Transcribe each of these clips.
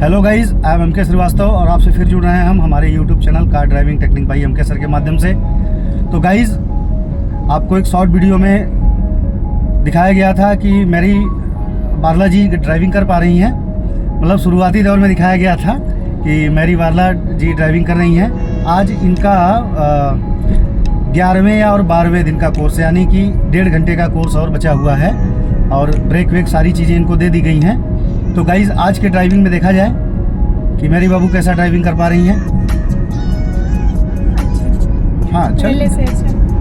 Hello guys, I am M K. Srivastava और आपसे फिर जुड़ रहे हैं हम हमारे YouTube channel car driving technique by M K. Sir के माध्यम से। तो गाइज, आपको एक शॉर्ट वीडियो में दिखाया गया था कि मेरी बारला जी ड्राइविंग कर पा रही हैं। मतलब शुरुआती दौर में दिखाया गया था कि मेरी बारला जी ड्राइविंग कर रही हैं। आज इनका 11वें और 12वें दिन का कोर्स, यानी कि 1.5 घंटे का कोर्स और बचा हुआ है और ब्रेक वेक सारी चीज़ें इनको दे दी गई हैं। तो गाइज, आज के ड्राइविंग में देखा जाए कि मेरी बाबू कैसा ड्राइविंग कर पा रही हैं। हाँ, अच्छा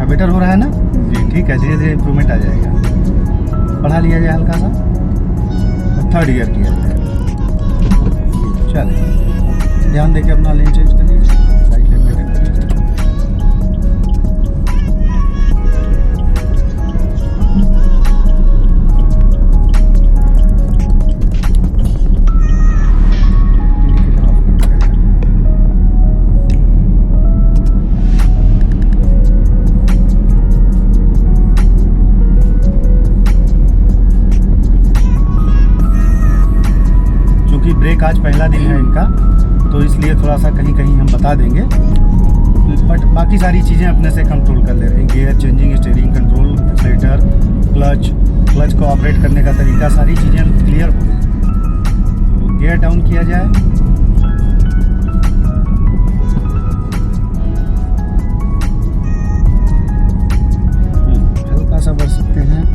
बेटर हो रहा है ना जी। ठीक है, धीरे धीरे इम्प्रूवमेंट आ जाएगा। बढ़ा लिया जाए हल्का सा, 3rd गियर किया जाए। चलिए, ध्यान देके अपना लेन चेंज कर लीजिए, राइट लेन में कर लीजिए। ब्रेक आज पहला दिन है इनका, तो इसलिए थोड़ा सा कहीं कहीं हम बता देंगे, बट बाकी सारी चीज़ें अपने से कंट्रोल कर ले रहे हैं। Gear changing, steering control, accelerator, clutch को ऑपरेट करने का तरीका, सारी चीज़ें क्लियर हो गई। तो गियर डाउन किया जाए, हल्का सा बढ़ सकते हैं।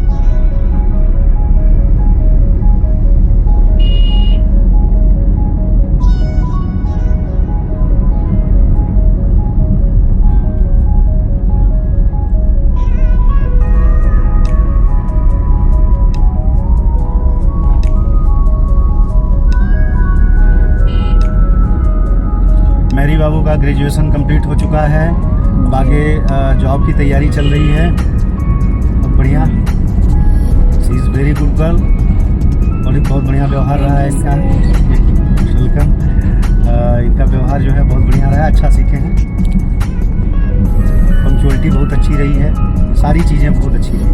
मेरी बाबू का ग्रेजुएशन कंप्लीट हो चुका है, आगे जॉब की तैयारी चल रही है। बहुत बढ़िया, she is very good girl. और बहुत बढ़िया व्यवहार रहा है इनका। वेलकम। इनका व्यवहार जो है बहुत बढ़िया रहा है, अच्छा सीखे हैं। पंक्चुअलिटी बहुत अच्छी रही है, सारी चीज़ें बहुत अच्छी रही है।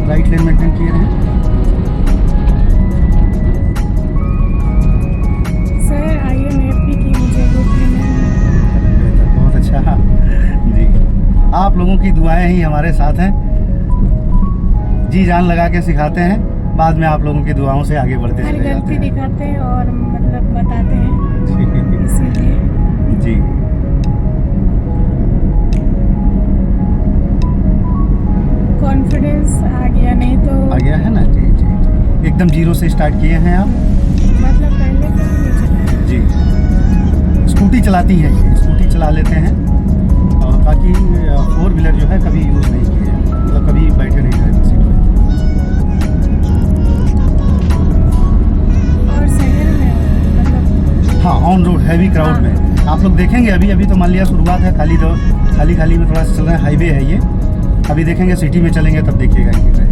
राइट लेन मेंटेन किए हैं। जी, आप लोगों की दुआएं ही हमारे साथ हैं। जी जान लगा के सिखाते हैं, बाद में आप लोगों की दुआओं से आगे बढ़ते चले जाते हैं। दिखाते हैं और मतलब बताते हैं, इसीलिए जी। कॉन्फिडेंस आ गया, नहीं तो आ गया है ना। जी जी जी, एकदम जीरो से स्टार्ट किए हैं आप। मतलब पहले कभी नहीं चला। जी, स्कूटी चलाती हैं, ये स्कूटी चला लेते हैं। और बाकी 4 व्हीलर जो है कभी यूज़ नहीं किए हैं, मतलब कभी बैठे नहीं ड्राइविंग सीट में। और शहर में मतलब हाँ, ऑन रोड हैवी क्राउड में आप लोग देखेंगे। अभी तो मान लिया शुरुआत है, खाली में थोड़ा सा चल रहा है, हाईवे है ये। अभी देखेंगे सिटी में चलेंगे तब देखिएगा इनकी ड्राइविंग।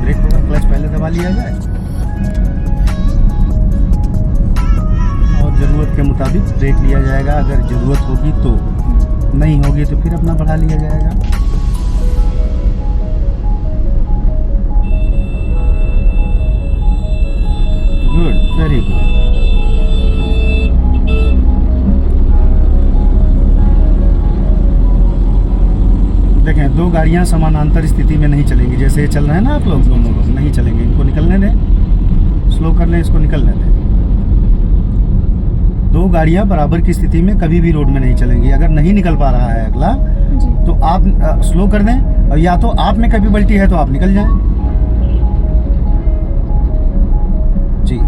ब्रेक होगा, क्लच पहले दबा लिया जाए और ज़रूरत के मुताबिक ब्रेक लिया जाएगा। अगर ज़रूरत होगी तो, नहीं होगी तो फिर अपना बढ़ा लिया जाएगा। Good, very good. देखें, 2 गाड़ियां समानांतर स्थिति में नहीं चलेंगी। जैसे चल रहे हैं ना आप लोग, दोनों लोग नहीं चलेंगे। इनको निकलने दें, स्लो कर लें, इसको निकलने दें। 2 गाड़ियां बराबर की स्थिति में कभी भी रोड में नहीं चलेंगी। अगर नहीं निकल पा रहा है अगला, तो आप स्लो कर दें, और या तो आप में कैपेबिलिटी है तो आप निकल जाएं। जी,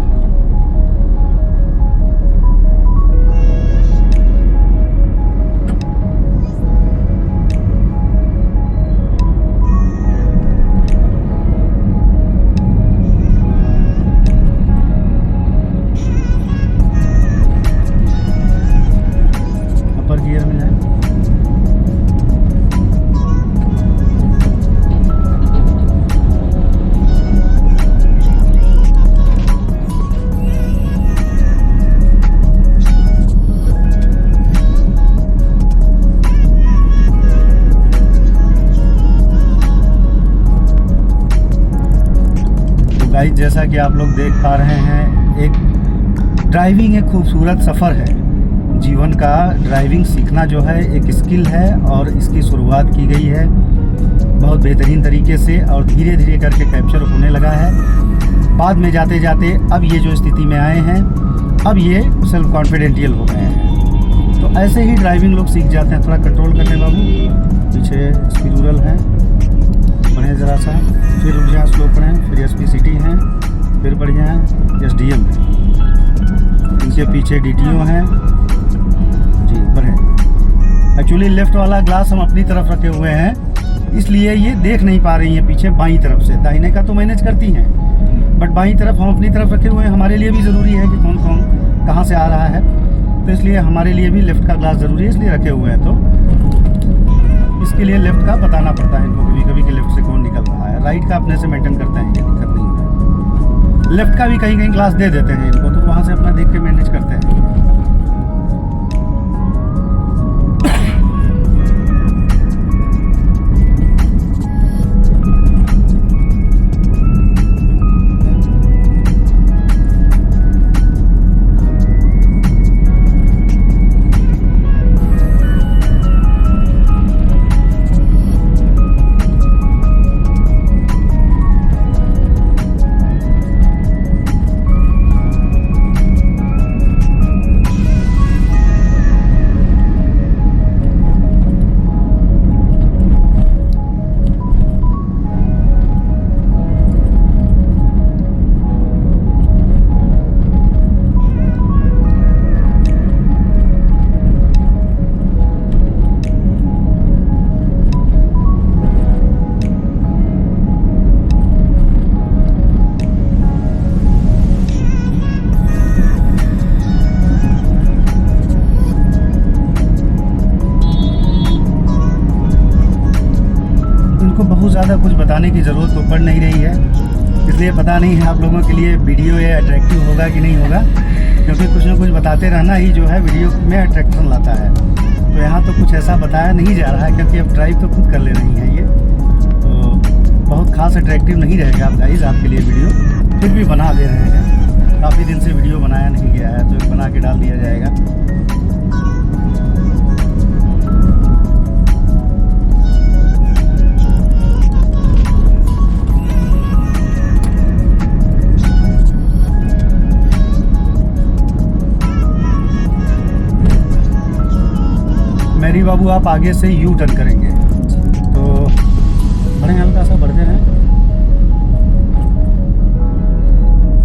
अपर गियर में जाएं। गाइस जैसा कि आप लोग देख पा रहे हैं, एक ड्राइविंग एक खूबसूरत सफ़र है जीवन का। ड्राइविंग सीखना जो है एक स्किल है और इसकी शुरुआत की गई है बहुत बेहतरीन तरीके से और धीरे धीरे करके कैप्चर होने लगा है। बाद में जाते जाते अब ये जो स्थिति में आए हैं, अब ये सेल्फ कॉन्फिडेंशियल हो गए हैं। तो ऐसे ही ड्राइविंग लोग सीख जाते हैं। थोड़ा कंट्रोल करने बाबू, पीछे स्पिरूरल है, बढ़िया ज़रा सा, फिर रुक जाए, स्लो करें, फिर SPCT हैं, फिर बढ़िया है, SDM है, इनके पीछे DTO हैं जी, बढ़े। एक्चुअली लेफ़्ट वाला ग्लास हम अपनी तरफ रखे हुए हैं, इसलिए ये देख नहीं पा रही हैं पीछे बाईं तरफ से। दाहिने का तो मैनेज करती हैं, बट बाईं तरफ हम अपनी तरफ रखे हुए हैं। हमारे लिए भी ज़रूरी है कि कौन कौन कहाँ से आ रहा है, तो इसलिए हमारे लिए भी लेफ़्ट का ग्लास ज़रूरी है, इसलिए रखे हुए हैं। तो इसके लिए लेफ़्ट का बताना पड़ता है इनको कभी कभी कि लेफ़्ट से कौन निकल रहा है। राइट का अपने से मेंटेन करते हैं, ये दिक्कत नहीं है। लेफ़्ट का भी कहीं कहीं ग्लास दे देते हैं इनको, तो वहाँ से अपना देख के मैनेज करते हैं। बहुत ज़्यादा कुछ बताने की ज़रूरत तो पड़ नहीं रही है, इसलिए पता नहीं है आप लोगों के लिए वीडियो ये अट्रैक्टिव होगा कि नहीं होगा, क्योंकि कुछ ना कुछ बताते रहना ही जो है वीडियो में अट्रैक्शन लाता है। तो यहाँ तो कुछ ऐसा बताया नहीं जा रहा है, क्योंकि अब ड्राइव तो खुद कर ले रही हैं ये, तो बहुत खास अट्रैक्टिव नहीं रहेगा आप गाइस आपके लिए वीडियो। फिर भी बना दे रहे हैं, काफ़ी दिन से वीडियो बनाया नहीं गया है, तो बना के डाल दिया जाएगा। मेरी बाबू आप आगे से यू टर्न करेंगे तो बड़े हल्का सा बढ़ते रहें।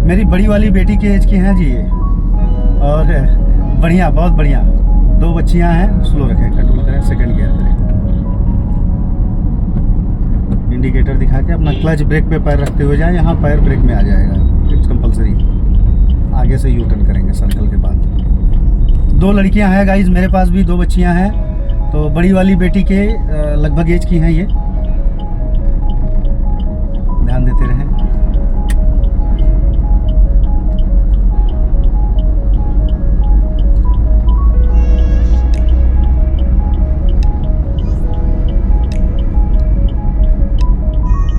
मेरी बड़ी वाली बेटी के एज की हैं जी ये, और बढ़िया, बहुत बढ़िया। 2 बच्चियां हैं। स्लो रखें, कंट्रोल करें, सेकंड गियर करें, इंडिकेटर दिखा के अपना क्लच ब्रेक पे पैर रखते हुए जाए। यहाँ पैर ब्रेक में आ जाएगा, इट्स कंपलसरी। आगे से यू टर्न करेंगे सर्कल के बाद। 2 लड़कियां हैं गाइज, मेरे पास भी 2 बच्चियां हैं। तो बड़ी वाली बेटी के लगभग एज की हैं ये, ध्यान देते रहें।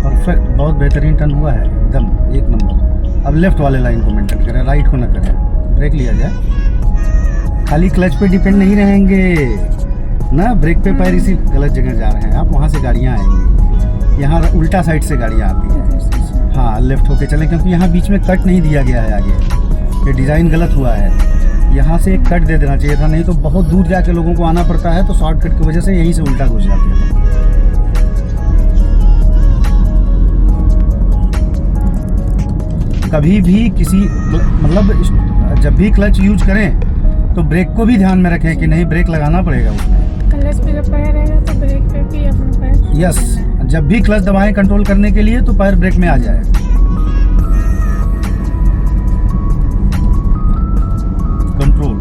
परफेक्ट, बहुत बेहतरीन टर्न हुआ है, एकदम 1 नंबर। अब लेफ्ट वाले लाइन को मेंटेन करें, राइट को ना करें, ब्रेक लिया जाए। खाली क्लच पे डिपेंड नहीं रहेंगे ना, ब्रेक पे पैर इसी गलत जगह जा रहे हैं आप, वहाँ से गाड़ियाँ आएंगी। यहाँ उल्टा साइड से गाड़ियाँ आती हैं। हाँ, लेफ्ट होके चलें, क्योंकि यहाँ बीच में कट नहीं दिया गया है आगे, ये डिज़ाइन गलत हुआ है। यहाँ से एक कट दे देना चाहिए था, नहीं तो बहुत दूर जाके लोगों को आना पड़ता है, तो शॉर्टकट की वजह से यहीं से उल्टा घुस जाते हैं। कभी भी किसी मतलब जब भी क्लच यूज करें तो ब्रेक को भी ध्यान में रखें कि नहीं, ब्रेक लगाना पड़ेगा उसमें। क्लच पे जब पैर रहेगा तो ब्रेक पे भी अपना पैर। यस, जब भी क्लच दबाएं कंट्रोल करने के लिए तो पैर ब्रेक में आ जाए। कंट्रोल।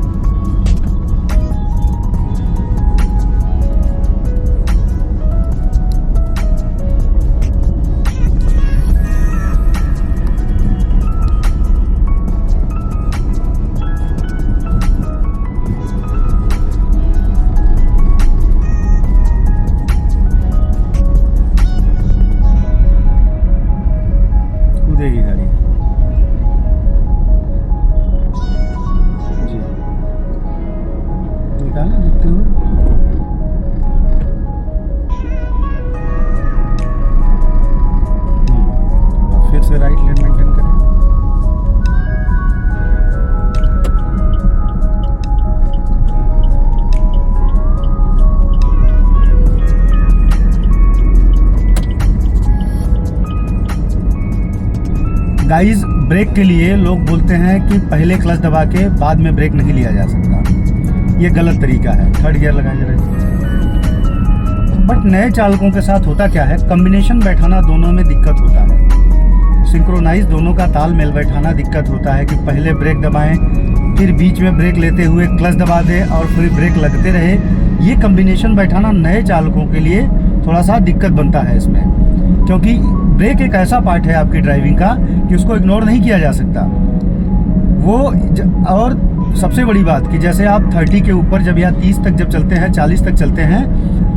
गाइस, ब्रेक के लिए लोग बोलते हैं कि पहले क्लच दबा के बाद में ब्रेक नहीं लिया जा सकता। ये गलत तरीका है। थर्ड गियर लगाएं जरा। बट नए चालकों के साथ होता क्या है, कॉम्बिनेशन बैठाना दोनों में दिक्कत होता है। सिंक्रोनाइज दोनों का तालमेल बैठाना दिक्कत होता है कि पहले ब्रेक दबाएं, फिर बीच में ब्रेक लेते हुए क्लच दबा दें और फिर ब्रेक लगते रहे। ये कॉम्बिनेशन बैठाना नए चालकों के लिए थोड़ा सा दिक्कत बनता है इसमें, क्योंकि ब्रेक एक ऐसा पार्ट है आपकी ड्राइविंग का कि उसको इग्नोर नहीं किया जा सकता। और सबसे बड़ी बात कि जैसे आप 30 के ऊपर जब या 30 तक जब चलते हैं, 40 तक चलते हैं,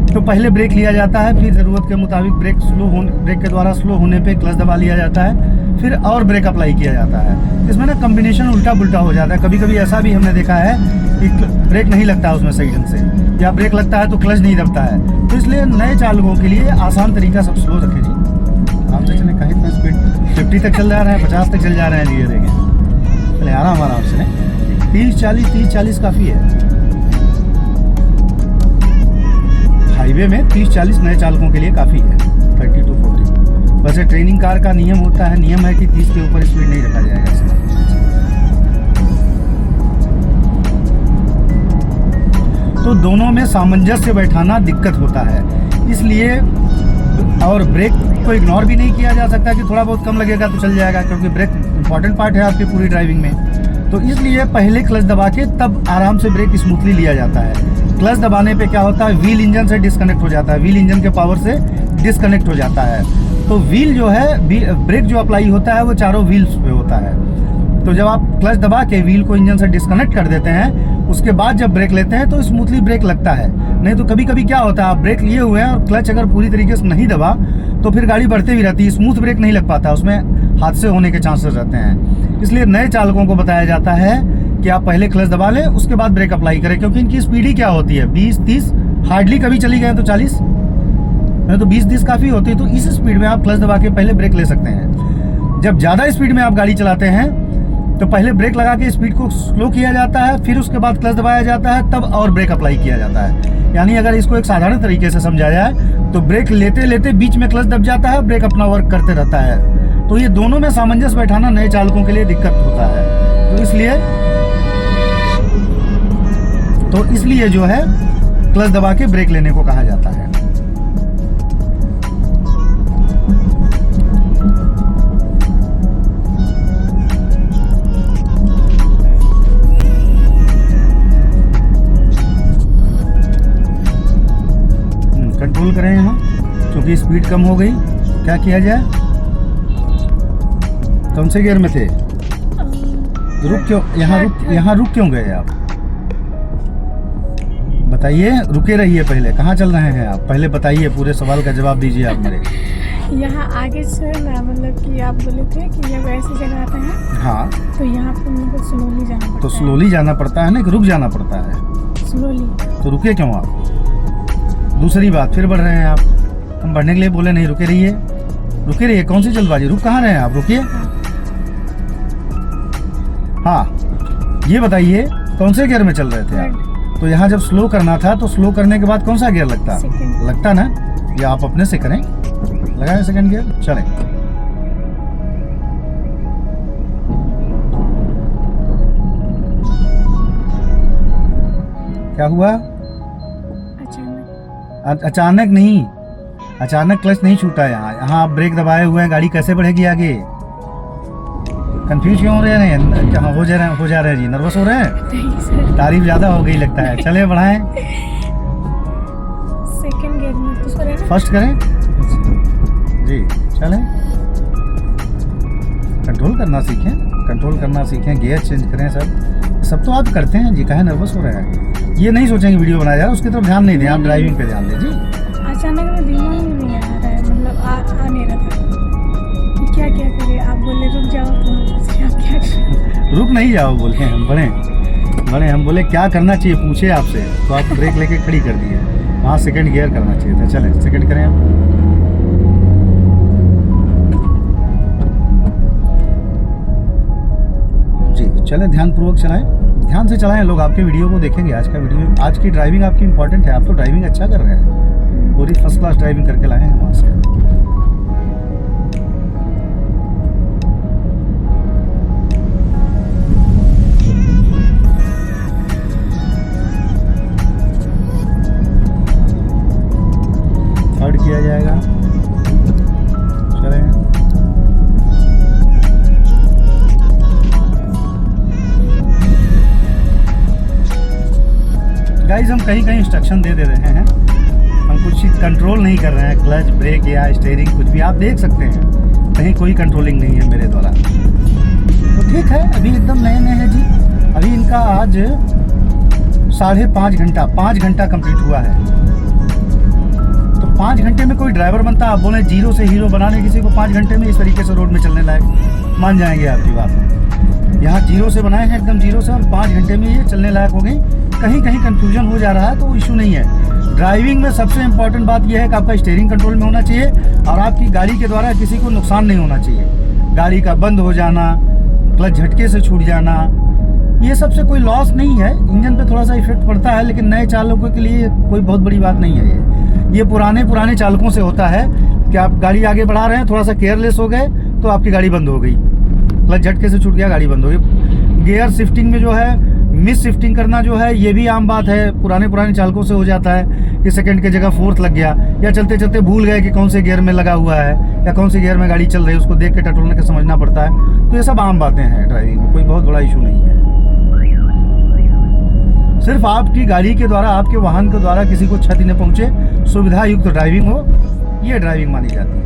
तो पहले ब्रेक लिया जाता है, फिर ज़रूरत के मुताबिक ब्रेक के द्वारा स्लो होने पे क्लच दबा लिया जाता है, फिर और ब्रेक अप्लाई किया जाता है। इसमें ना कॉम्बिनेशन उल्टा पुल्टा हो जाता है। कभी कभी ऐसा भी हमने देखा है कि ब्रेक नहीं लगता है उसमें सही ढंग से, या ब्रेक लगता है तो क्लच नहीं दबता है। तो इसलिए नए चालकों के लिए आसान तरीका सब स्लो रखें जी। आराम से चलें, कहीं इतना स्पीड 50 तक चल जा रहे हैं, 50 तक चल जा रहे हैं जी। ये देखें, चले आराम आराम से। 30-40 काफ़ी है। हाईवे में 30-40 नए चालकों के लिए काफ़ी है। 30 to 40। वैसे ट्रेनिंग कार का नियम होता है, नियम है कि 30 के ऊपर स्पीड नहीं रखा जाएगा इसमें। तो दोनों में सामंजस्य बैठाना दिक्कत होता है, इसलिए। और ब्रेक को इग्नोर भी नहीं किया जा सकता कि थोड़ा बहुत कम लगेगा तो चल जाएगा, क्योंकि ब्रेक इंपॉर्टेंट पार्ट है आपकी पूरी ड्राइविंग में। तो इसलिए पहले क्लच दबा के तब आराम से ब्रेक स्मूथली लिया जाता है। क्लच दबाने पे क्या होता है, व्हील इंजन से डिस्कनेक्ट हो जाता है, व्हील इंजन के पावर से डिस्कनेक्ट हो जाता है। तो व्हील जो है, ब्रेक जो अप्लाई होता है वो चारों व्हील्स पे होता है। तो जब आप क्लच दबा के व्हील को इंजन से डिस्कनेक्ट कर देते हैं, उसके बाद जब ब्रेक लेते हैं तो स्मूथली ब्रेक लगता है। नहीं तो कभी कभी क्या होता है, आप ब्रेक लिए हुए हैं और क्लच अगर पूरी तरीके से नहीं दबा तो फिर गाड़ी बढ़ते भी रहती है, स्मूथ ब्रेक नहीं लग पाता, उसमें हादसे होने के चांसेस रहते हैं। इसलिए नए चालकों को बताया जाता है कि आप पहले क्लच दबा लें, उसके बाद ब्रेक अप्लाई करें, क्योंकि इनकी स्पीड ही क्या होती है, 20-30, हार्डली कभी चली गए तो 40, नहीं तो 20-30 काफ़ी होती है। तो इस स्पीड में आप क्लच दबा के पहले ब्रेक ले सकते हैं। जब ज़्यादा स्पीड में आप गाड़ी चलाते हैं तो पहले ब्रेक लगा के स्पीड को स्लो किया जाता है, फिर उसके बाद क्लच दबाया जाता है, तब और ब्रेक अप्लाई किया जाता है। यानी अगर इसको एक साधारण तरीके से समझा जाए तो ब्रेक लेते लेते बीच में क्लच दब जाता है, ब्रेक अपना वर्क करते रहता है। तो ये दोनों में सामंजस्य बैठाना नए चालकों के लिए दिक्कत होता है। तो इसलिए जो है क्लच दबा के ब्रेक लेने को कहा जाता है। कंट्रोल करें यहाँ, क्योंकि स्पीड कम हो गई। क्या किया जाए, कौन से गियर में थे, रुक क्यों यहाँ रुक क्यों गए आप, बताइए। रुके रहिए, पहले कहाँ चल रहे हैं आप, पहले बताइए, पूरे सवाल का जवाब दीजिए आप मेरे। यहाँ आगे से ना, मतलब कि आप बोले थे कि जब ऐसी जगह आते हैं, हाँ, तो यहाँ पे मुझे स्लोली जाना पड़ता है। तो स्लोली जाना पड़ता है ना, कि रुक जाना पड़ता है, स्लोली। तो रुके क्यों आप। दूसरी बात, फिर बढ़ रहे हैं आप। हम बढ़ने के लिए बोले नहीं, रुके रहिए, कौन सी जल्दबाजी, रुक कहाँ रहे हैं आप, रुकिए। हाँ, ये बताइए कौन से गियर में चल रहे थे आप। तो यहाँ जब स्लो करना था तो स्लो करने के बाद कौन सा गियर लगता ना, या आप अपने से करें, लगाएं सेकंड गियर, चलें। क्या हुआ, अचानक नहीं, अचानक क्लच नहीं छूटा है। यहाँ आप ब्रेक दबाए हुए हैं, गाड़ी कैसे बढ़ेगी आगे। कंफ्यूज क्यों हो रहे हैं, हाँ, हो जा रहे हैं जी, नर्वस हो रहे हैं, तारीफ ज़्यादा हो गई लगता है। चले बढ़ाएं, सेकंड गियर में फर्स्ट करें जी, चलें। कंट्रोल करना सीखें, गियर चेंज करें, सब तो आप करते हैं जी, काहे नर्वस हो रहे हैं। ये नहीं सोचेंगे वीडियो बनाया जा रहा है, उसकी तरफ ध्यान नहीं दें, आप ड्राइविंग पे ध्यान दें जी। अचानक में दिमाग में नहीं आ रहा है, मतलब आ नहीं रहा था क्या करें। आप बोले रुक जाओ, तो आप क्या करें। रुक नहीं जाओ बोले, हम बढ़े, हम बोले क्या करना चाहिए पूछे आपसे, तो आप ब्रेक लेके खड़ी कर दिए। वहाँ सेकंड गियर करना चाहिए था। चलें, सेकंड करें आप। जी चलें, ध्यानपूर्वक चलाएं, ध्यान से चलाएं, लोग आपके वीडियो को देखेंगे। आज की ड्राइविंग आपकी इंपॉर्टेंट है, आप तो ड्राइविंग अच्छा कर रहे हैं, पूरी फर्स्ट क्लास ड्राइविंग करके लाए हैं वहाँ से। हम कहीं कहीं इंस्ट्रक्शन दे रहे हैं, हम कुछ चीज़ कंट्रोल नहीं कर रहे हैं, क्लच ब्रेक या स्टीयरिंग कुछ भी आप देख सकते हैं, कहीं कोई कंट्रोलिंग नहीं है मेरे द्वारा। तो ठीक है, अभी एकदम नए नए हैं जी, अभी इनका आज 5.5 घंटा कंप्लीट हुआ है। तो 5 घंटे में कोई ड्राइवर बनता, आप बोले जीरो से हीरो बनाने किसी को 5 घंटे में इस तरीके से रोड में चलने लायक, मान जाएंगे आपकी बात। यहाँ जीरो से बनाए हैं, एकदम जीरो से, और 5 घंटे में ये चलने लायक हो गई। कहीं कहीं कंफ्यूजन हो जा रहा है तो वो इशू नहीं है। ड्राइविंग में सबसे इम्पोर्टेंट बात यह है कि आपका स्टीयरिंग कंट्रोल में होना चाहिए और आपकी गाड़ी के द्वारा किसी को नुकसान नहीं होना चाहिए। गाड़ी का बंद हो जाना, क्लच झटके से छूट जाना, ये सबसे कोई लॉस नहीं है। इंजन पे थोड़ा सा इफेक्ट पड़ता है, लेकिन नए चालकों के लिए कोई बहुत बड़ी बात नहीं है। ये पुराने चालकों से होता है कि आप गाड़ी आगे बढ़ा रहे हैं, थोड़ा सा केयरलेस हो गए तो आपकी गाड़ी बंद हो गई, क्लच झटके से छूट गया, गाड़ी बंद हो गई। गियर शिफ्टिंग में जो है मिस शिफ्टिंग करना जो है, ये भी आम बात है, पुराने चालकों से हो जाता है कि सेकंड की जगह फोर्थ लग गया, या चलते चलते भूल गए कि कौन से गियर में लगा हुआ है या कौन से गियर में गाड़ी चल रही है, उसको देख के टटोलने के समझना पड़ता है। तो ये सब आम बातें हैं ड्राइविंग में, कोई बहुत बड़ा इशू नहीं है। सिर्फ आपकी गाड़ी के द्वारा, आपके वाहन के द्वारा किसी को क्षति न पहुंचे, सुविधा युक्त ड्राइविंग हो, ये ड्राइविंग मानी जाती है।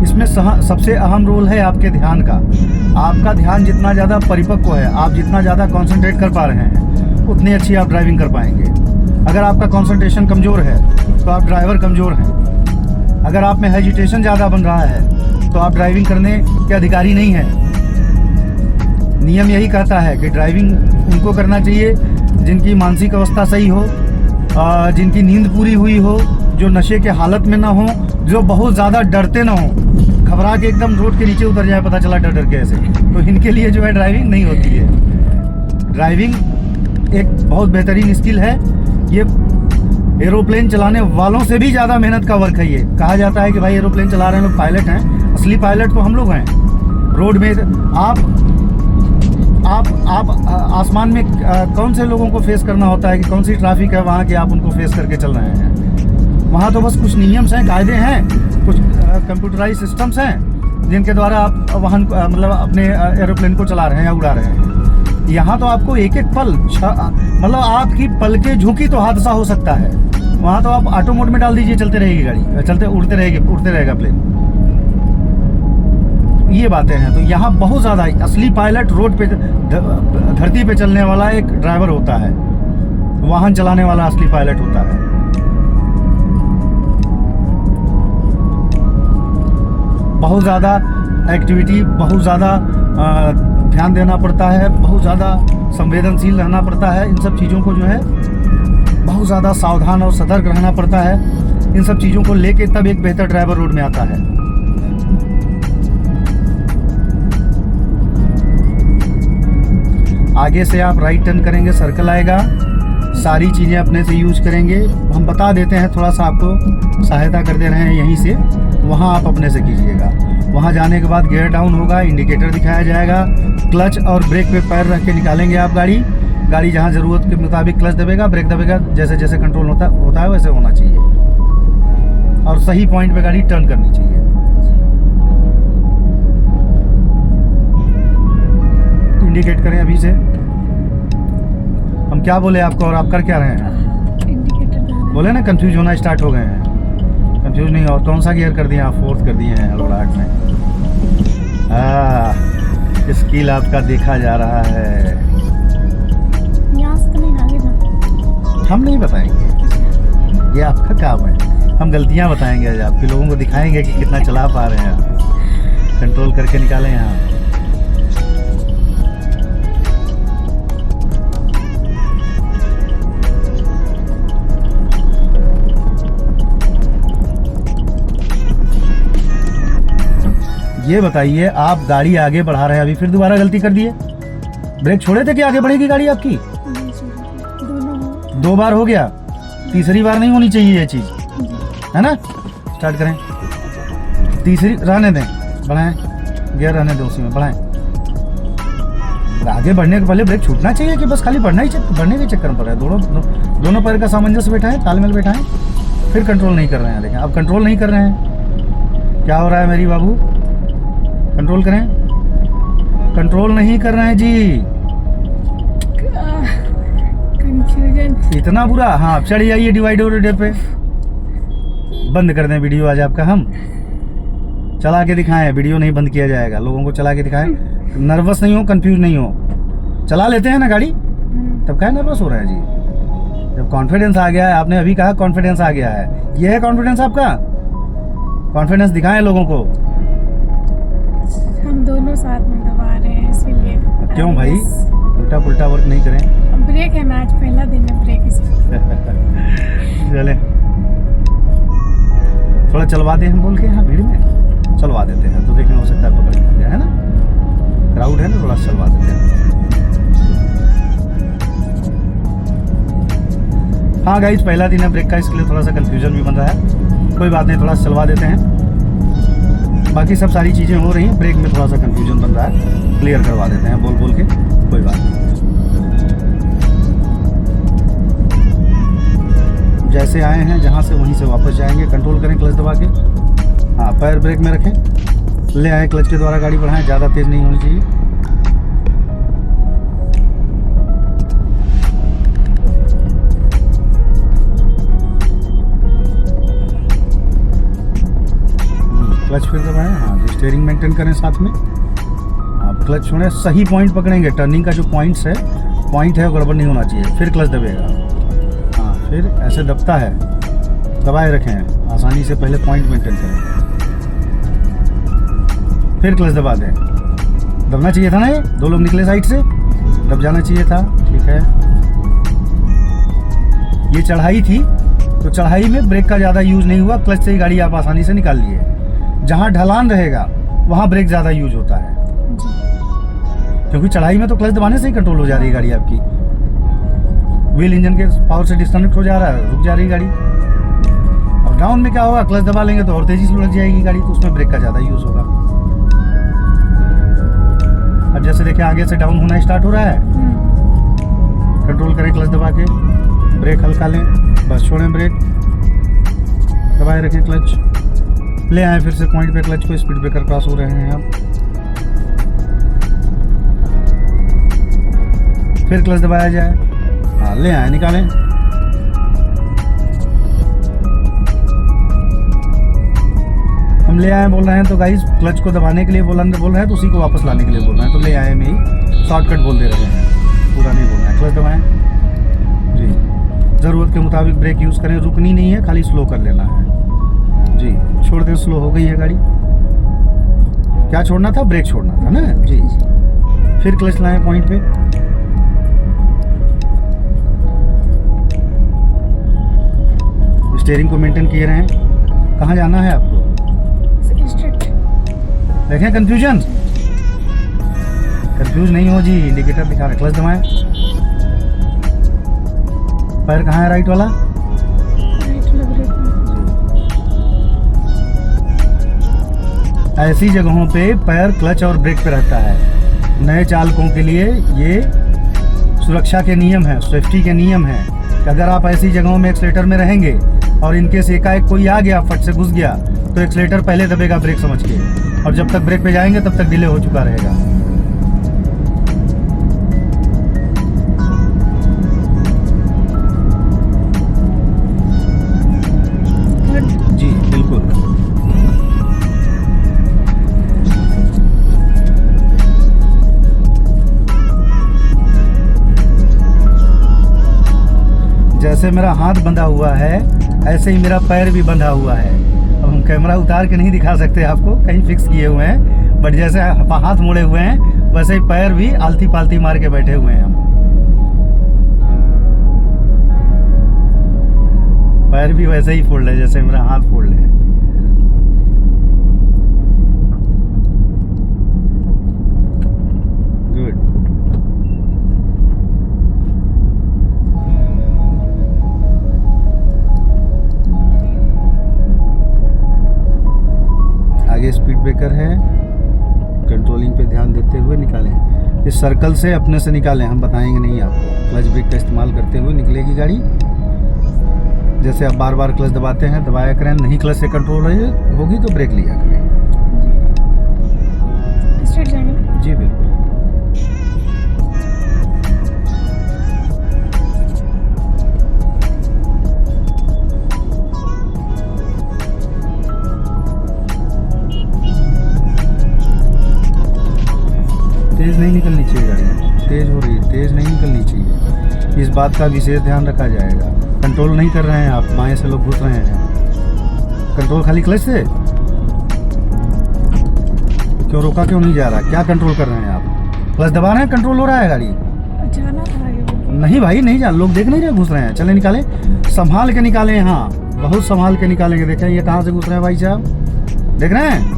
इसमें सबसे अहम रोल है आपके ध्यान का। आपका ध्यान जितना ज़्यादा परिपक्व है, आप जितना ज़्यादा कंसंट्रेट कर पा रहे हैं, उतनी अच्छी आप ड्राइविंग कर पाएंगे। अगर आपका कंसंट्रेशन कमज़ोर है तो आप ड्राइवर कमज़ोर हैं। अगर आप में हेजिटेशन ज़्यादा बन रहा है तो आप ड्राइविंग करने के अधिकारी नहीं हैं। नियम यही कहता है कि ड्राइविंग उनको करना चाहिए जिनकी मानसिक अवस्था सही हो, जिनकी नींद पूरी हुई हो, जो नशे के हालत में ना हो, जो बहुत ज़्यादा डरते ना हो, घबरा के एकदम रोड के नीचे उतर जाए पता चला डर डर के ऐसे, तो इनके लिए जो है ड्राइविंग नहीं होती है। ड्राइविंग एक बहुत बेहतरीन स्किल है। ये एरोप्लेन चलाने वालों से भी ज़्यादा मेहनत का वर्क है। ये कहा जाता है कि भाई एरोप्लेन चला रहे हैं लोग पायलट हैं, असली पायलट तो हम लोग हैं। रोड में आप आसमान में कौन से लोगों को फेस करना होता है कि कौन सी ट्रैफिक है वहाँ की, आप उनको फेस करके चल रहे हैं। वहाँ तो बस कुछ नियम्स हैं, कायदे हैं, कुछ कंप्यूटराइज सिस्टम्स हैं जिनके द्वारा आप वाहन मतलब अपने एरोप्लेन को चला रहे हैं या उड़ा रहे हैं। यहाँ तो आपको एक एक पल मतलब आपकी पल के झुकी तो हादसा हो सकता है। वहाँ तो आप ऑटो मोड में डाल दीजिए, चलते रहेगी गाड़ी, उड़ते रहेगा प्लेन। ये बातें हैं। तो यहाँ बहुत ज़्यादा असली पायलट रोड पे धरती पे चलने वाला एक ड्राइवर होता है, वाहन चलाने वाला असली पायलट होता है। बहुत ज़्यादा एक्टिविटी, बहुत ज़्यादा ध्यान देना पड़ता है, बहुत ज़्यादा संवेदनशील रहना पड़ता है। इन सब चीज़ों को जो है बहुत ज़्यादा सावधान और सतर्क रहना पड़ता है। इन सब चीज़ों को लेके तब एक बेहतर ड्राइवर रोड में आता है। आगे से आप राइट टर्न करेंगे, सर्कल आएगा, सारी चीज़ें अपने से यूज करेंगे। हम बता देते हैं, थोड़ा सा आपको सहायता कर दे रहे हैं यहीं से, वहाँ आप अपने से कीजिएगा। वहाँ जाने के बाद गियर डाउन होगा, इंडिकेटर दिखाया जाएगा, क्लच और ब्रेक पे पैर रख के निकालेंगे आप गाड़ी जहाँ ज़रूरत के मुताबिक क्लच दबेगा, ब्रेक दबेगा, जैसे जैसे कंट्रोल होता है वैसे होना चाहिए, और सही पॉइंट पे गाड़ी टर्न करनी चाहिए। इंडिकेट करें अभी से। हम क्या बोले आपको और आप कर क्या रहे हैं? इंडिकेटर बोले ना कंफ्यूज होना स्टार्ट हो गए हैं। कंफ्यूज नहीं, और कौन सा गियर कर दिया आप? फोर्थ कर दिए हैं हड़बड़ाहट में। स्किल आपका देखा जा रहा है। हम नहीं बताएंगे, ये आपका काम है। हम गलतियां बताएंगे आज आपके लोगों को, दिखाएंगे कि कितना चला पा रहे हैं आप, कंट्रोल करके निकालें यहाँ। ये बताइए, आप गाड़ी आगे बढ़ा रहे हैं, अभी फिर दोबारा गलती कर दिए। ब्रेक छोड़े थे कि आगे बढ़ेगी गाड़ी आपकी? 2 बार हो गया, तीसरी बार नहीं होनी चाहिए ये चीज़, है ना? स्टार्ट करें, तीसरी रहने दें, बढ़ाएं, गियर रहने दें, उसी में बढ़ाएं। आगे बढ़ने के पहले ब्रेक छूटना चाहिए कि बस खाली बढ़ने के चक्कर में पड़ रहा है? दोनों पैर का सामंजस्य बैठाएं, तालमेल बैठाएं, फिर कंट्रोल नहीं कर रहे हैं। देखें, अब कंट्रोल नहीं कर रहे हैं, क्या हो रहा है मेरी बाबू? कंट्रोल करें, कंट्रोल नहीं कर रहे हैं जी। कंफ्यूजन। इतना बुरा। हाँ अब चढ़ जाइए डिवाइडर पे। बंद कर दें वीडियो आज आपका हम। चला के दिखाएं, वीडियो नहीं बंद किया जाएगा, लोगों को चला के दिखाएं। नर्वस नहीं हो, कंफ्यूज नहीं हो। चला लेते हैं ना गाड़ी, तब क्या नर्वस हो रहे हैं जी। जब कॉन्फिडेंस आ गया है, आपने अभी कहा कॉन्फिडेंस आ गया है, ये है कॉन्फिडेंस आपका। कॉन्फिडेंस दिखाएं लोगों को। हम दोनों साथ में दबा रहे हैं इसीलिए। क्यों भाई, उल्टा पुल्टा वर्क नहीं करें। ब्रेक है ना, आज पहला दिन है ब्रेक इसलिए। चले थोड़ा चलवा दे हम बोल के, यहाँ भीड़ में चलवा देते हैं तो देखने हो सकता है पकड़ में आ गया है ना, क्राउड है ना, थोड़ा चलवा देते हैं। हाँ गाइस पहला दिन है ब्रेक का, इसके लिए थोड़ा सा कंफ्यूजन भी बन रहा है, कोई बात नहीं, थोड़ा सा चलवा देते हैं। बाकी सब सारी चीज़ें हो रही हैं, ब्रेक में थोड़ा सा कंफ्यूजन बन रहा है, क्लियर करवा देते हैं बोल बोल के, कोई बात नहीं। जैसे आए हैं जहाँ से वहीं से वापस जाएंगे। कंट्रोल करें क्लच दबा के, हाँ पैर ब्रेक में रखें, ले आए क्लच के द्वारा गाड़ी बढ़ाएं, ज़्यादा तेज़ नहीं होनी चाहिए। क्लच फिर दबाएं, हाँ जो स्टीयरिंग मेंटेन करें साथ में। आप क्लच छोड़ें, सही पॉइंट पकड़ेंगे, टर्निंग का जो पॉइंट है गड़बड़ नहीं होना चाहिए, फिर क्लच दबेगा। हाँ फिर ऐसे दबता है, दबाए रखें आसानी से, पहले पॉइंट मेंटेन करें, फिर क्लच दबा दें। दबना चाहिए था ना, ये दो लोग निकले साइड से, दब जाना चाहिए था। ठीक है, ये चढ़ाई थी तो चढ़ाई में ब्रेक का ज़्यादा यूज़ नहीं हुआ, क्लच से ही गाड़ी आप आसानी से निकाल लिए। जहाँ ढलान रहेगा वहाँ ब्रेक ज़्यादा यूज होता है, क्योंकि चढ़ाई में तो क्लच दबाने से ही कंट्रोल हो जा रही है गाड़ी आपकी। व्हील इंजन के पावर से डिस्कनेक्ट हो जा रहा है, रुक जा रही है गाड़ी। और डाउन में क्या होगा, क्लच दबा लेंगे तो और तेज़ी से लग जाएगी गाड़ी, तो उसमें ब्रेक का ज़्यादा यूज़ होगा। अब जैसे देखिए आगे से डाउन होना स्टार्ट हो रहा है, कंट्रोल करें क्लच दबा के, ब्रेक हल्का लें, बस छोड़ें ब्रेक, दबाए रखें क्लच, ले आए फिर से पॉइंट पे क्लच को, स्पीड ब्रेकर क्रॉस हो रहे हैं आप, फिर क्लच दबाया जाए, हाँ ले आए निकालें। हम ले आए बोल रहे हैं तो गाइस क्लच को दबाने के लिए बोल रहे हैं, तो उसी को वापस लाने के लिए बोल रहे हैं, तो ले आए में ही शॉर्टकट बोल दे रहे हैं, पूरा नहीं बोलना है। क्लच दबाएं जी, ज़रूरत के मुताबिक ब्रेक यूज़ करें, रुकनी नहीं है, खाली स्लो कर लेना है जी। छोड़ दें, स्लो हो गई है गाड़ी, क्या छोड़ना था, ब्रेक छोड़ना था ना जी। फिर क्लच लाएं पॉइंट पे, स्टीयरिंग को मेंटेन किए रहें। कहाँ जाना है आपको, देखें कंफ्यूज नहीं हो जी, इंडिकेटर दिखा रहे। क्लच दबाएं, पैर कहाँ है, राइट वाला, ऐसी जगहों पे पैर क्लच और ब्रेक पे रहता है। नए चालकों के लिए ये सुरक्षा के नियम है, सेफ्टी के नियम है कि अगर आप ऐसी जगहों में एक्सीलेटर में रहेंगे और इनके से एकाएक कोई आ गया, फट से घुस गया, तो एक्सीलेटर पहले दबेगा ब्रेक समझ के, और जब तक ब्रेक पे जाएंगे तब तक डिले हो चुका रहेगा। जी बिल्कुल। जैसे मेरा हाथ बंधा हुआ है ऐसे ही मेरा पैर भी बंधा हुआ है। अब हम कैमरा उतार के नहीं दिखा सकते आपको, कहीं फिक्स किए हुए हैं, बट जैसे हाथ मोड़े हुए हैं वैसे ही पैर भी आलती पालती मार के बैठे हुए हैं हम। पैर भी वैसे ही फोड़ ले जैसे मेरा हाथ फोड़ ले। गुड। आगे स्पीड ब्रेकर है, कंट्रोलिंग पे ध्यान देते हुए निकालें। इस सर्कल से अपने से निकालें, हम बताएंगे नहीं आपको। क्लच ब्रेक का इस्तेमाल करते हुए निकलेगी गाड़ी। जैसे आप बार बार क्लच दबाते हैं, दबाया करें, नहीं क्लच से कंट्रोल होगी तो ब्रेक लिया करें। स्ट्रेट जाएंगे ना? जी बिल्कुल। तेज़ नहीं निकलनी चाहिए गाड़ी, तेज़ हो रही है, तेज़ नहीं निकलनी चाहिए। इस बात का विशेष ध्यान रखा जाएगा। कंट्रोल नहीं कर रहे हैं आप, बाएं से लोग घुस रहे हैं। कंट्रोल खाली क्लच से, क्यों रोका क्यों नहीं जा रहा? क्या कंट्रोल कर रहे हैं आप? क्लच दबा रहे हैं, कंट्रोल हो रहा है गाड़ी। जाना था आगे। नहीं भाई नहीं जान, लोग देख नहीं रहे घुस रहे हैं। चले निकाले, संभाल के निकाले, हाँ बहुत संभाल के निकालेंगे। देखें ये कहाँ से घुस रहे हैं भाई साहब, देख रहे हैं?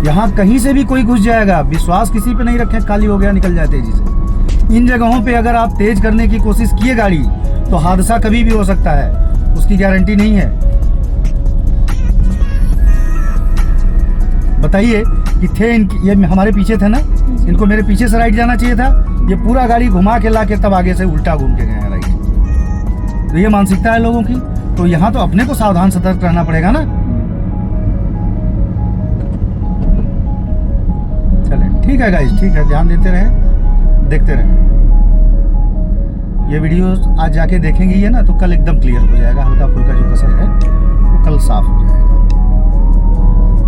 यहाँ कहीं से भी कोई घुस जाएगा, विश्वास किसी पे नहीं रखें। खाली हो गया, निकल जाए तेजी से। इन जगहों पे अगर आप तेज करने की कोशिश किए गाड़ी तो हादसा कभी भी हो सकता है, उसकी गारंटी नहीं है। बताइए कि थे इनकी, ये हमारे पीछे थे ना, इनको मेरे पीछे से राइट जाना चाहिए था। ये पूरा गाड़ी घुमा के ला के तब आगे से उल्टा घूम के गए हैं राइट। तो ये मानसिकता है लोगों की। तो यहाँ तो अपने को सावधान सतर्क रहना पड़ेगा ना। चले ठीक है गाइस, ठीक है, ध्यान देते रहें, देखते रहें। ये वीडियो आज जाके देखेंगे ये ना, तो कल एकदम क्लियर हो जाएगा। हल्का फुल्का जो कसर है वो कल साफ हो जाएगा।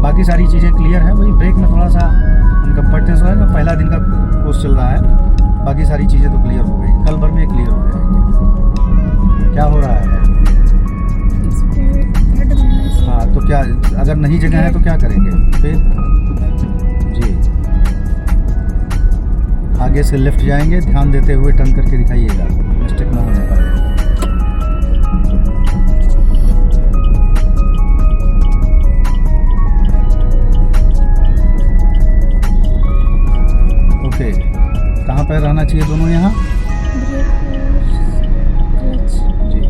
बाकी सारी चीज़ें क्लियर है। वही ब्रेक में थोड़ा सा इनकम्फर्टेंस है ना, पहला दिन का कोर्स चल रहा है। बाकी सारी चीज़ें तो क्लियर हो गई, कल भर में क्लियर हो जाएंगे। क्या हो रहा है? हाँ तो क्या, अगर नहीं जगह है तो क्या करेंगे फिर? जी आगे से लेफ्ट जाएंगे, ध्यान देते हुए टर्न करके दिखाइएगा, मिस्टेक ना होने पाए। ओके, कहाँ पर रहना चाहिए दोनों यहाँ? जी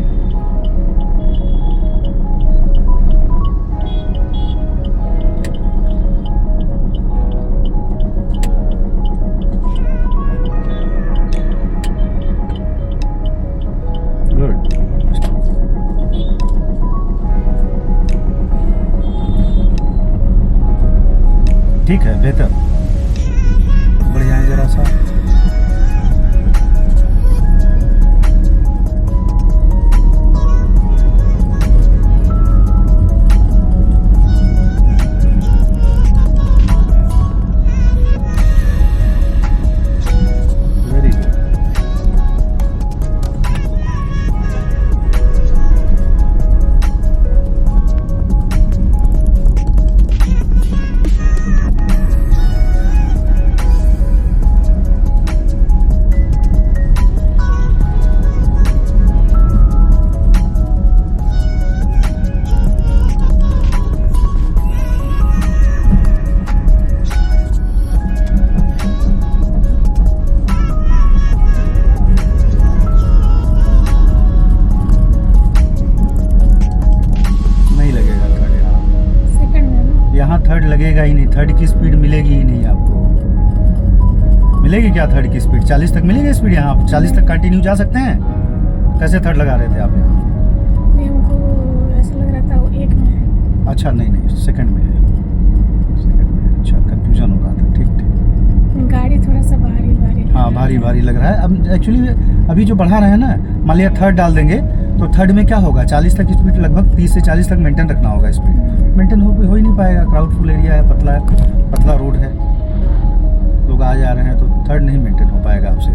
गुड, ठीक है, बेहतर, बढ़िया है जरा सा। Very good. यहाँ थर्ड लगेगा ही नहीं, थर्ड की स्पीड मिलेगी ही नहीं आपको। मिलेगी क्या थर्ड की स्पीड? 40 तक मिलेगी स्पीड यहाँ? आप 40 तक कंटिन्यू जा सकते हैं? कैसे थर्ड लगा रहे थे आप यहाँ? नहीं, हमको ऐसा लग रहा था वो एक में है। अच्छा नहीं सेकंड में है, सेकंड में। अच्छा कंफ्यूजन हो रहा था, ठीक ठीक। गाड़ी थोड़ा सा भारी भारी, हाँ भारी भारी लग रहा है। अब एक्चुअली अभी जो बढ़ा रहे हैं ना, मान लिया थर्ड डाल देंगे तो थर्ड में क्या होगा, 40 तक स्पीड, लगभग 30 से 40 तक मेंटेन रखना होगा। स्पीड मेंटेन हो ही नहीं पाएगा, क्राउडफुल एरिया है, पतला रोड है, लोग आ जा रहे हैं, तो थर्ड नहीं मेंटेन हो पाएगा आपसे।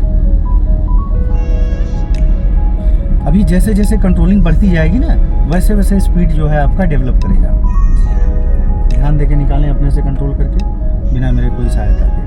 अभी जैसे जैसे कंट्रोलिंग बढ़ती जाएगी ना, वैसे वैसे स्पीड जो है आपका डेवलप करेगा। ध्यान देके निकालें अपने से कंट्रोल करके, बिना मेरे कोई सहायता के।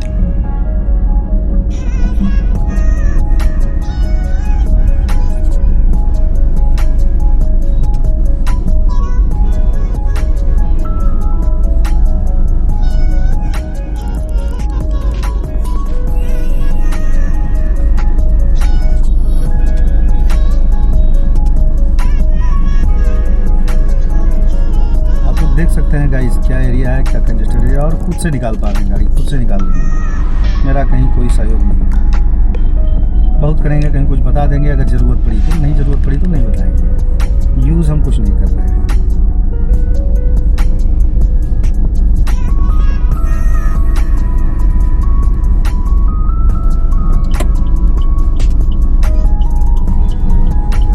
देख सकते हैं गाइस क्या एरिया है, क्या कंजेस्टेड एरिया, और खुद से निकाल पा रहे हैं गाड़ी, खुद से निकाल लेंगे। मेरा कहीं कोई सहयोग नहीं है। बहुत करेंगे, कहीं कुछ बता देंगे, अगर ज़रूरत पड़ी तो, नहीं ज़रूरत पड़ी तो नहीं बताएंगे। यूज़ हम कुछ नहीं कर रहे हैं।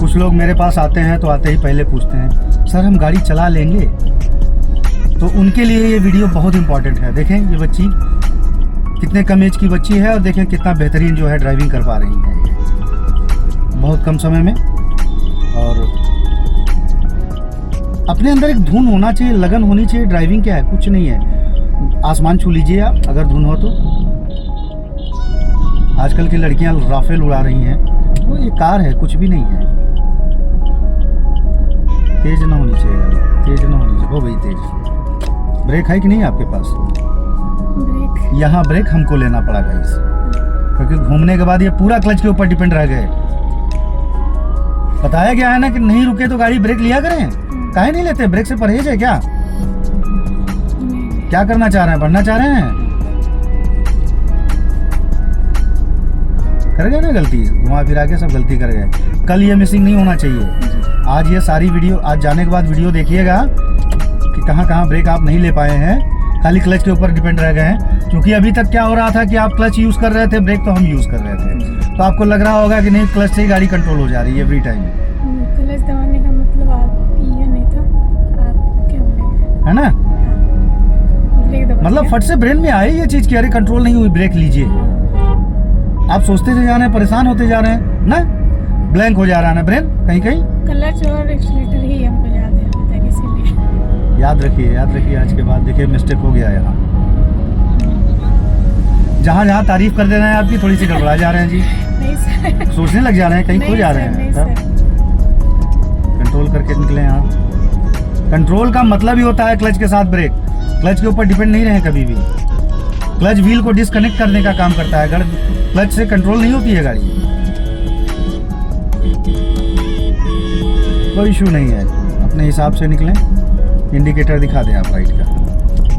कुछ लोग मेरे पास आते हैं तो आते ही पहले पूछते हैं, सर हम गाड़ी चला लेंगे? तो उनके लिए ये वीडियो बहुत इंपॉर्टेंट है। देखें ये बच्ची कितने कम एज की बच्ची है और देखें कितना बेहतरीन जो है ड्राइविंग कर पा रही है ये बहुत कम समय में। और अपने अंदर एक धुन होना चाहिए, लगन होनी चाहिए। ड्राइविंग क्या है, कुछ नहीं है। आसमान छू लीजिए आप अगर धुन हो तो। आजकल की लड़कियां राफेल उड़ा रही हैं, वो ये कार है, कुछ भी नहीं है। तेज ना होनी चाहिए गाड़ी, तेज ना होनी चाहिए। हो गई तेज। ब्रेक है कि नहीं आपके पास? ब्रेक यहाँ ब्रेक हमको लेना पड़ा गाइस, क्योंकि घूमने के बाद ये पूरा क्लच के ऊपर डिपेंड रह गए। बताया गया है ना कि नहीं रुके तो गाड़ी ब्रेक लिया करें। काहे नहीं लेते? ब्रेक से परहेज है क्या? क्या करना चाह रहे हैं, बढ़ना चाह रहे हैं? कर गए ना गलती, घुमा फिरा के सब गलती कर गए। कल ये मिसिंग नहीं होना चाहिए। आज ये सारी वीडियो, आज जाने के बाद वीडियो देखिएगा कि कहाँ कहाँ ब्रेक आप नहीं ले पाए हैं, खाली क्लच के ऊपर डिपेंड रह गए हैं। क्योंकि अभी तक क्या हो रहा था कि आप क्लच यूज कर रहे थे, ब्रेक तो हम यूज कर रहे थे, तो आपको लग रहा होगा कि नहीं क्लच से ही गाड़ी कंट्रोल हो जा रही है एवरी टाइम। क्लच दबाने का मतलब आप ये नहीं था, आप क्या बोलेंगे, है ना? ब्रेक दबा मतलब फट से ब्रेन में आई ये चीज कि अरे कंट्रोल नहीं हुई, ब्रेक लीजिए। आप सोचते जा रहे हैं, परेशान होते जा रहे हैं ना, ब्लैंक हो जा रहा है ना ब्रेन कहीं कहीं। क्लच और एक्सीलेटर ही हमको याद है अभी तक, इसीलिए याद रखिए आज के बाद। देखिए मिस्टेक हो गया यहाँ, जहाँ जहाँ तारीफ कर दे रहे हैं आपकी, थोड़ी सी गड़बड़ा जा रहे हैं जी। नहीं सर, सोचने लग जा रहे हैं, कहीं खो जा रहे हैं। तब कंट्रोल करके निकले यहाँ। कंट्रोल का मतलब ही होता है क्लच के साथ ब्रेक। क्लच के ऊपर डिपेंड नहीं रहे कभी भी। क्लच व्हील को डिस्कनेक्ट करने का काम करता है। अगर क्लच से कंट्रोल नहीं होती है गाड़ी, कोई इशू नहीं है। अपने हिसाब से निकलें। इंडिकेटर दिखा दें आप राइट का,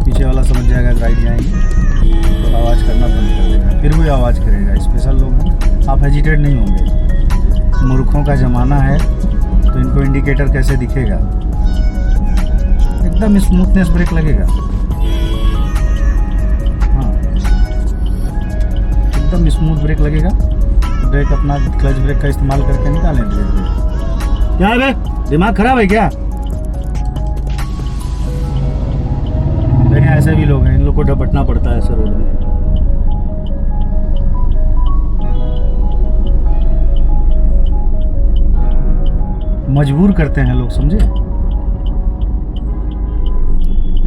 पीछे वाला समझ जाएगा राइट जाएंगे तो आवाज़ करना बंद कर देगा, फिर भी आवाज़ करेगा। स्पेशल लोग हैं, आप हेजिटेट नहीं होंगे। मूर्खों का ज़माना है तो इनको इंडिकेटर कैसे दिखेगा। एकदम स्मूथनेस ब्रेक लगेगा। हाँ, एकदम स्मूथ ब्रेक लगेगा। ब्रेक अपना क्लच ब्रेक का इस्तेमाल करके निकालें धीरे धीरे। क्या है बे, दिमाग खराब है क्या? लेकिन ऐसे भी लोग हैं, इन लोग को डपटना पड़ता है ऐसे रोड में। मजबूर करते हैं लोग, समझे?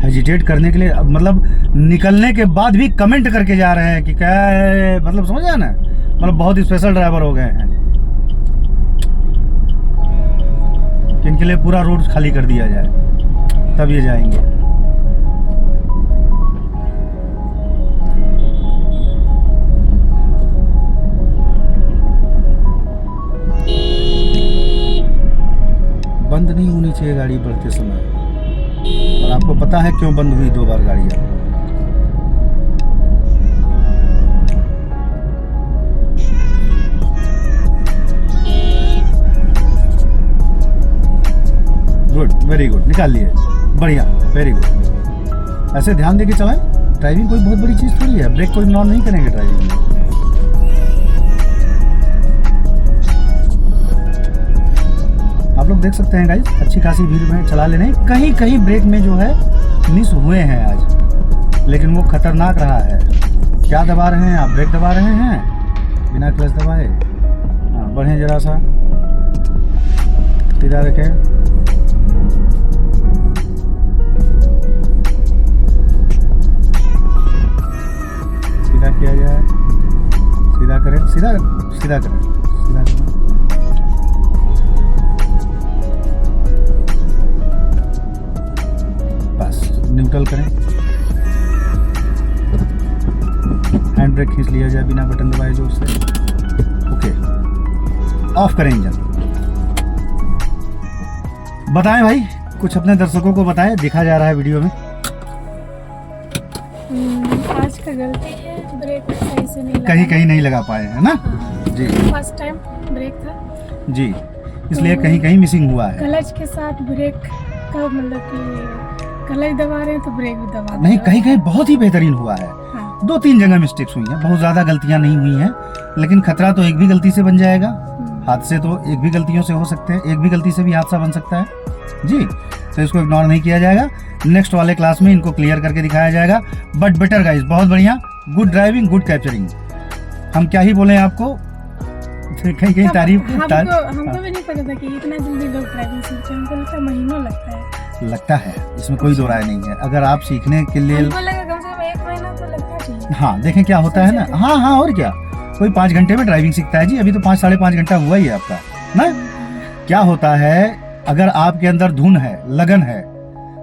हेजिटेट करने के लिए, मतलब निकलने के बाद भी कमेंट करके जा रहे हैं कि क्या है, मतलब समझ आया ना, मतलब बहुत स्पेशल ड्राइवर हो गए हैं। इनके लिए पूरा रोड खाली कर दिया जाए तब ये जाएंगे। बंद नहीं होनी चाहिए गाड़ी बढ़ते समय। और आपको पता है क्यों बंद हुई 2 बार गाड़ियाँ? गुड, वेरी गुड, निकाल लिए, बढ़िया, वेरी गुड। ऐसे ध्यान देके चलाएं। ड्राइविंग कोई बहुत बड़ी चीज़ थोड़ी है, ब्रेक को इग्नोर नहीं करेंगे ड्राइविंग में। आप लोग देख सकते हैं गाइस, अच्छी खासी भीड़ में चला लेने। कहीं कहीं ब्रेक में जो है मिस हुए हैं आज, लेकिन वो खतरनाक रहा है। क्या दबा रहे हैं आप? ब्रेक दबा रहे हैं बिना क्लच दबाए। हाँ, बढ़ें जरा सा, सीधा रखें। सीधा किया जाए, सीधा करें, सीधा सीधा करें, सीधा करें। बस न्यूट्रल करें, हैंड ब्रेक खींच लिया जाए बिना बटन दबाए जोर से। ओके, ऑफ करें इंजन। बताएं भाई, कुछ अपने दर्शकों को बताएं, दिखा जा रहा है वीडियो में। आज का गलती है, ब्रेक सही से नहीं कहीं कहीं नहीं लगा पाए हैं ना जी। फर्स्ट टाइम ब्रेक था जी, इसलिए कहीं कहीं मिसिंग हुआ है। क्लच के साथ ब्रेक का मतलब कि क्लच दबा रहे हैं तो ब्रेक भी दबा नहीं, कहीं कहीं बहुत ही बेहतरीन हुआ है। हाँ। 2-3 जगह मिस्टेक्स हुई हैं, बहुत ज़्यादा गलतियां नहीं हुई हैं, लेकिन खतरा तो एक भी गलती से बन जाएगा। हादसे तो एक भी गलतियों से हो सकते हैं, एक भी गलती से भी हादसा बन सकता है जी। तो इसको इग्नोर नहीं किया जाएगा। नेक्स्ट वाले क्लास में इनको क्लियर करके दिखाया जाएगा। बट बेटर गाइस, बहुत बढ़िया, गुड ड्राइविंग, गुड कैप्चरिंग। हम क्या ही बोले आपको, कहीं तारीफ हमको भी नहीं पता था कि इतना जल्दी लोग ड्राइविंग सीखते हैं। हमको लगता है महीनों लगता है, इसमें कोई दो राय नहीं है। अगर आप सीखने के लिए हमको लगा कम से कम 1 महीना तो लगना चाहिए। हाँ, देखें क्या होता है ना। हाँ, और क्या, कोई 5 घंटे में ड्राइविंग सीखता है जी। अभी तो 5 साढ़े 5 घंटा हुआ ही है आपका ना। क्या होता है, अगर आपके अंदर धुन है, लगन है,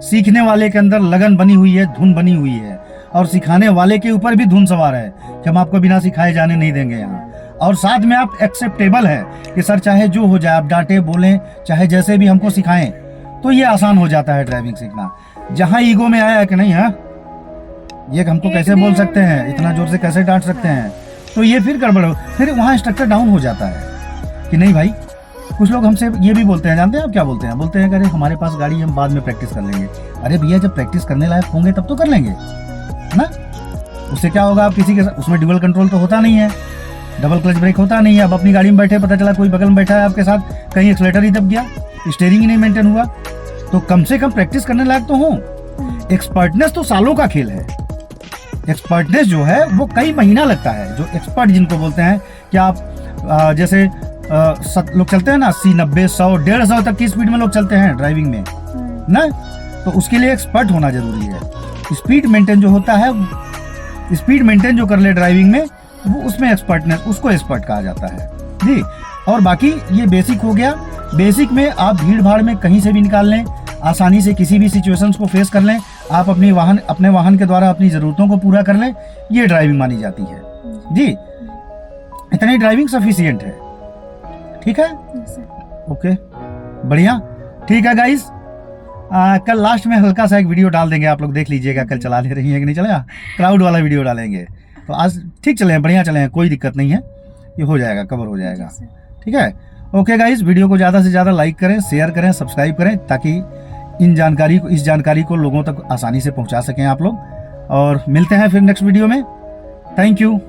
सीखने वाले के अंदर लगन बनी हुई है, धुन बनी हुई है, और सिखाने वाले के ऊपर भी धुन सवार है कि हम आपको बिना सिखाए जाने नहीं देंगे यहाँ, और साथ में आप एक्सेप्टेबल है कि सर चाहे जो हो जाए, आप डांटे बोलें, चाहे जैसे भी हमको सिखाएं, तो ये आसान हो जाता है ड्राइविंग सीखना। जहाँ ईगो में आया कि नहीं, हाँ ये हमको कैसे बोल सकते हैं, इतना जोर से कैसे डांट सकते हैं, तो ये फिर गड़बड़ हो, फिर वहाँ स्ट्रक्चर डाउन हो जाता है कि नहीं भाई। कुछ लोग हमसे ये भी बोलते हैं, जानते हैं आप क्या बोलते हैं? बोलते हैं कि अरे हमारे पास गाड़ी, हम बाद में प्रैक्टिस कर लेंगे। अरे भैया, जब प्रैक्टिस करने लायक होंगे तब तो कर लेंगे ना। उससे क्या होगा, आप किसी के साथ, उसमें ड्यूअल कंट्रोल तो होता नहीं है, डबल क्लच ब्रेक होता नहीं है। अब अपनी गाड़ी में बैठे, पता चला कोई बगल में बैठा है आपके साथ, कहीं एक्सीलरेटर ही दब गया, स्टीयरिंग ही नहीं मेंटेन हुआ, तो कम से कम प्रैक्टिस करने लायक तो हो। एक्सपर्टनेस तो सालों का खेल है। एक्सपर्टनेस जो है वो कई महीना लगता है। जो एक्सपर्ट जिनको बोलते हैं कि आप जैसे लोग चलते हैं ना 80, 90, 100, 150 तक की स्पीड में लोग चलते हैं ड्राइविंग में ना, तो उसके लिए एक्सपर्ट होना जरूरी है। स्पीड मेंटेन जो होता है, स्पीड मेंटेन जो कर ले ड्राइविंग में, वो उसमें एक्सपर्टनेस, उसको एक्सपर्ट कहा जाता है जी। और बाकी ये बेसिक हो गया। बेसिक में आप भीड़ भाड़ में कहीं से भी निकाल लें, आसानी से किसी भी सिचुएशंस को फेस कर लें, आप अपने वाहन के द्वारा अपनी ज़रूरतों को पूरा कर लें, ये ड्राइविंग मानी जाती है जी। इतनी ड्राइविंग सफिशिएंट है, ठीक है, ओके, बढ़िया, ठीक है गाइस। कल लास्ट में हल्का सा एक वीडियो डाल देंगे, आप लोग देख लीजिएगा कल चला ले रही है कि नहीं चलेगा, क्राउड वाला वीडियो डालेंगे। तो आज ठीक चले हैं, बढ़िया चले हैं, कोई दिक्कत नहीं है, ये हो जाएगा, कवर हो जाएगा, ठीक है। ओके गाइस, वीडियो को ज़्यादा से ज़्यादा लाइक करें, शेयर करें, सब्सक्राइब करें, ताकि इस जानकारी को लोगों तक आसानी से पहुंचा सकें आप लोग। और मिलते हैं फिर नेक्स्ट वीडियो में। Thank you.